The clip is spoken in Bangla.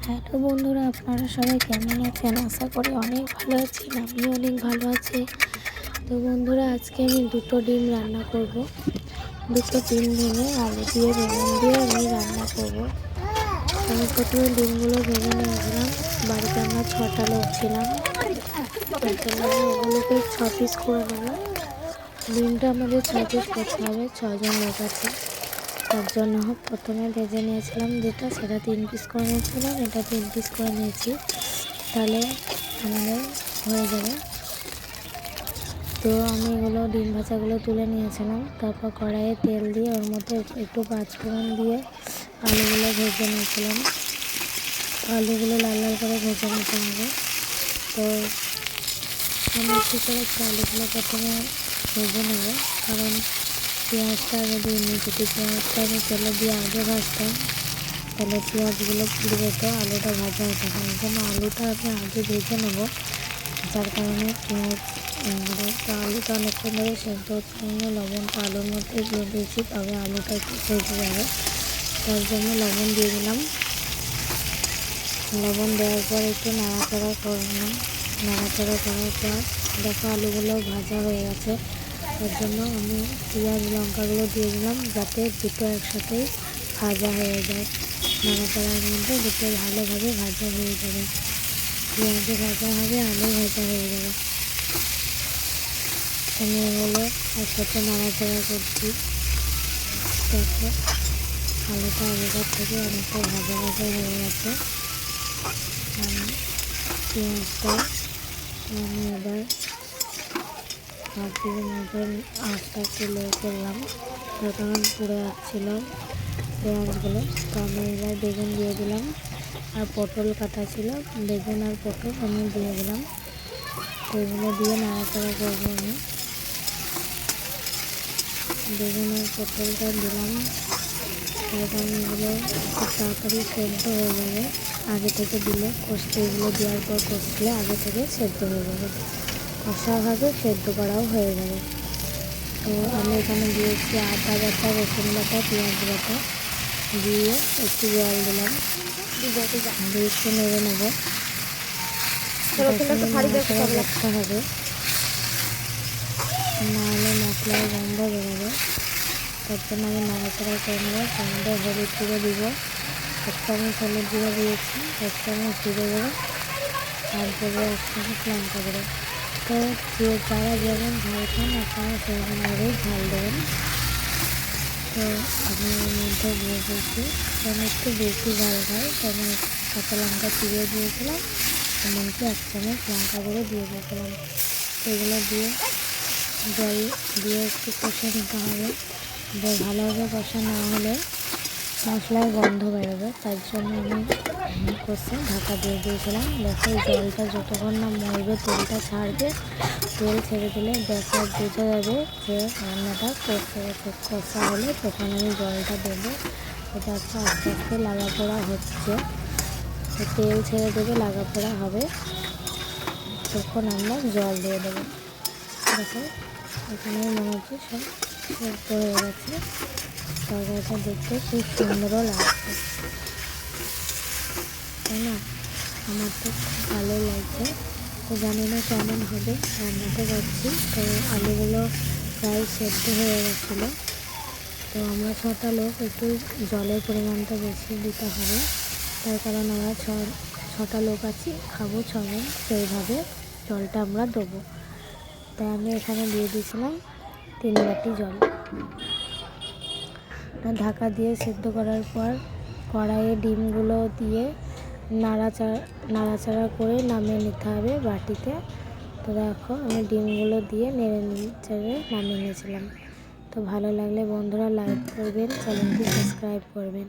হ্যালো বন্ধুরা, আপনারা সবাই কেমন আছেন? আশা করি অনেক ভালো আছেন। আমিও অনেক ভালো আছি। তো বন্ধুরা, আজকে আমি দুটো ডিম রান্না করব। দুটো ডিম ভেঙে আলু দিয়ে বেগুন দিয়ে আমি রান্না করব। আমি প্রথমে ডিমগুলো ভেঙে নিয়েছিলাম। বাড়িতে আমরা 6টা লোক ছিলাম, তার জন্য আমি ওগুলোকে 6 পিস করে নেব। ডিমটা আমাদের 6 পিস করতে হবে, 6জন লোক আছে। তার জন্য প্রথমে ভেজে নিয়েছিলাম যেটা, সেটা 3 পিস করে নিয়েছিলাম, এটা 3 পিস করে নিয়েছি, তাহলে আমাদের হয়ে যাবে। তো আমি এগুলো ডিম ভাজাগুলো তুলে নিয়েছিলাম। তারপর কড়াইয়ে তেল দিয়ে ওর মধ্যে একটু পাঁচফোড়ন দিয়ে আলুগুলো ভেজে নিয়েছিলাম। আলুগুলো লাল লাল করে ভেজে নিতে হবে। তো আমি একটু করে আলুগুলো প্রথমে ভেজে নেব, কারণ পেঁয়াজটা আগে দিয়ে নিই। যদি পেঁয়াজটা আমি তেলে দিয়ে আগে ভাজতাম তাহলে পেঁয়াজগুলো পুড়ে যেত, আলুটা ভাজা হতো না। এই জন্য আলুটা আমি আগে ভেজে নেব, যার কারণে পেঁয়াজ তো আলুটা অনেকক্ষণ ধরে সেদ্ধ হচ্ছে জন্য লবণটা আলুর মধ্যে দিয়ে দিয়েছি, তবে আলুটা একটু ভেজে যাবে। তার জন্য লবণ দিয়ে দিলাম। লবণ দেওয়ার পর একটু নাড়াচাড়া করলাম। নাড়াচাড়া করার পর দেখো আলুগুলো ভাজা হয়ে গেছে। তার জন্য আমি পেঁয়াজ লঙ্কাগুলো দিয়ে দিলাম, যাতে দুটো একসাথেই ভাজা হয়ে যায়। নাড়াচাড়ার মধ্যে দুটো ভালোভাবে ভাজা হয়ে যাবে। পেঁয়াজও ভাজা হবে, আলু ভাজা হয়ে যাবে। আমি এগুলো একসাথে নাড়াচাড়া করছি। দেখো আলুটা আগেকার থেকে অনেকটা ভাজা ভাজা হয়ে গেছে। পেঁয়াজটা আমি এবার ভাবছিলাম মতন আঁচটা একটু লো করলাম, তার কারণ পুড়ে যাচ্ছিল পেঁয়াজগুলো। তো আমি এবার বেগুন দিয়ে দিলাম, আর পটল কাটা ছিল, বেগুন আর পটল আমি দিয়ে দিলাম। তো এগুলো দিয়ে নাড়াচাড়া করবো আমি। বেগুন আর পটলটা দিলাম, তার কারণ এগুলো খুব তাড়াতাড়ি সেদ্ধ হয়ে যাবে। আগে থেকে দিলে কষতে, এগুলো দেওয়ার পর কষলে আগে থেকে সেদ্ধ হয়ে যাবে, কষাভাবে সেদ্ধ করাও হয়ে যাবে। তো আমি এখানে দিয়েছি আদা বাটা, রসুন বাটা, পেঁয়াজ বাটা দিয়ে একটু জল দিলাম, দিয়ে একটু নেড়ে নেবো। রাখতে হবে, নাহলে মশলার গন্ধ বেরোবে। তার জন্য আমি নাড়াচাড়া করে নেবো। তার মধ্যে হলুদ গুঁড়ো দিব, 1 চামচ হলুদ গুঁড়ো দিয়েছি, 1 চামচ জিরে গুঁড়ো, আর দেবো 1 চামচ লঙ্কা গুঁড়ো। তো যে যারা যেমন ঝাল খান আপনারা সেরকমভাবেই ঝাল দেবেন। তো আমি এর মধ্যে দিয়ে দিয়েছি, কারণ একটু বেশি ঝাল খাই, তখন কাঁচা লঙ্কা চিড়ে দিয়েছিলাম, এমনকি 1 চামচ লঙ্কা গুঁড়ো দিয়ে দিয়েছিলাম। এগুলো দিয়ে জল দিয়ে একটু কষে নিতে হবে। ভালোভাবে কষা না হলে মশলার গন্ধ বেরোবে, তার জন্য আমি কষে ঢাকা দিয়ে দিয়েছিলাম। দেখো জলটা যতক্ষণ না মরবে, তেলটা ছাড়বে, তেল ছেড়ে দিলে দেখো বোঝা যাবে যে রান্নাটা কষে গেছে। কষা হলে তখন আমি জলটা দেবো। এটা আস্তে আস্তে লাগা পোড়া হচ্ছে, তেল ছেড়ে দেবে, লাগা পোড়া হবে, তখন আমরা জল দিয়ে দেবো। দেখো এখানে মনে হচ্ছে সব সেদ্ধ হয়ে গেছে। তরকারিটা দেখতে খুব সুন্দরও লাগছে, তাই না? আমার তো খুব ভালো লাগছে। তো জানি না কেমন হবে, রান্নাটা করছি। তো আলুগুলো প্রায় সেদ্ধ হয়ে গেছিলো। তো আমরা 6টা লোক, একটু জলের পরিমাণটা বেশি দিতে হবে, তার কারণ আমরা 6টা লোক আছি, খাবো 6জন, সেইভাবে জলটা আমরা দেবো। তাই আমি এখানে দিয়ে দিয়েছিলাম 3 বাটি জল। ঢাকা দিয়ে সেদ্ধ করার পর কড়াইয়ে ডিমগুলো দিয়ে নাড়াচাড়া করে নামিয়ে নিতে হবে বাটিতে। তো দেখো আমি ডিমগুলো দিয়ে নেড়ে নামিয়ে নিয়েছিলাম। তো ভালো লাগলে বন্ধুরা লাইক করবেন, চ্যানেলটি সাবস্ক্রাইব করবেন।